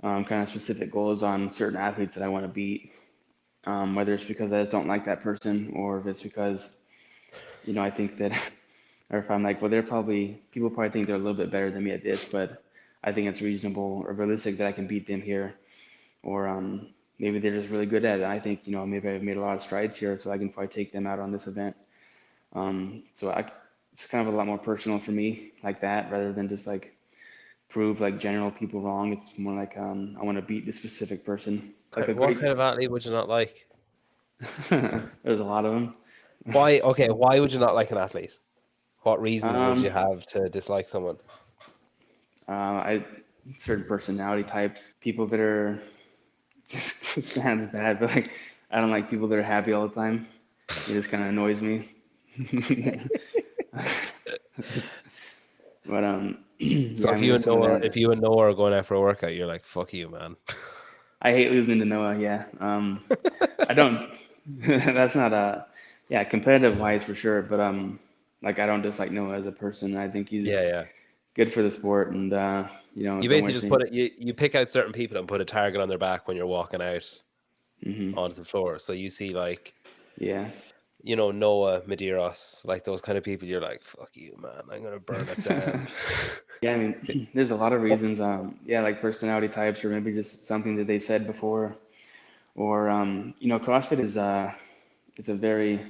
kind of specific goals on certain athletes that I want to beat. Whether it's because I just don't like that person, or if it's because I think that, or if I'm like, well, people probably think they're a little bit better than me at this, but I think it's reasonable or realistic that I can beat them here, or maybe they're just really good at it. I think maybe I've made a lot of strides here, so I can probably take them out on this event. It's kind of a lot more personal for me like that, rather than just like prove like general people wrong. It's more like I want to beat this specific person. Like a What great, kind of athlete would you not like? there's a lot of them. Why? Okay, why would you not like an athlete? What reasons would you Um, have to dislike someone? I Certain personality types, people that are it sounds bad, but like I don't like people that are happy all the time. It just kind of annoys me. But So yeah, I mean, there's some of If that. you and Noah are going out for a workout, you're like, "Fuck you, man." I hate losing to Noah. Yeah. I don't. That's not a. Yeah, competitive wise for sure, but like I don't dislike Noah as a person. I think Yeah, he's yeah. good for the sport, and You don't basically waste just any. put it. You pick out certain people and put a target on their back when you're walking out Hmm. onto the floor. So you see, like, Yeah. Noah, Medeiros, like those kind of people. You're like, "Fuck you, man. I'm gonna burn it down." Yeah, I mean, there's a lot of reasons. Yeah, like personality types, or maybe just something that they said before, or CrossFit is it's a very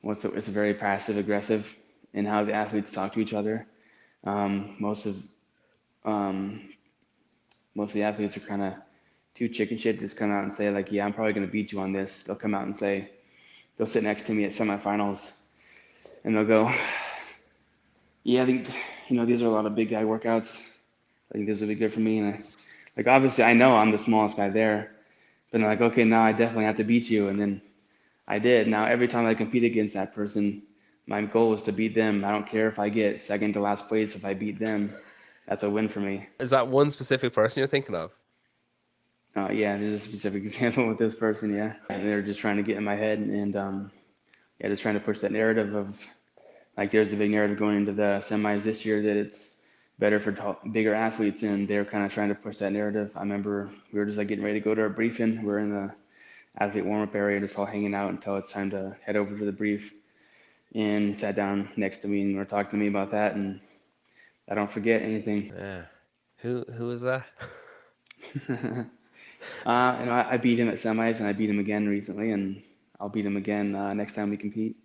it's a very passive aggressive in how the athletes talk to each other. Um, most of um, most of the athletes are kind of too chicken shit. Just come out and say like, yeah, I'm probably gonna beat you on this. They'll come out and say they'll sit next to me at semifinals, and they'll go, yeah, I think these are a lot of big guy workouts. I think this will be good for me. And like obviously I know I'm the smallest guy there, but I'm like, okay, now I definitely have to beat you. And then I did. Now every time I compete against that person, my goal is to beat them. I don't care if I get second to last place. If I beat them, that's a win for me. Is that one specific person you're thinking of? Yeah, there's a specific example with this person. Yeah, and they're just trying to get in my head, and yeah, just trying to push that narrative of like there's a big narrative going into the semis this year that it's better for bigger athletes, and they're kind of trying to push that narrative. I remember we were just like getting ready to go to our briefing. We're in the athlete warm-up area, just all hanging out until it's time to head over to the brief. And sat down next to me and were talking to me about that. And I don't forget anything. Yeah. Who is that? I beat him at semis, and I beat him again recently, and I'll beat him again next time we compete.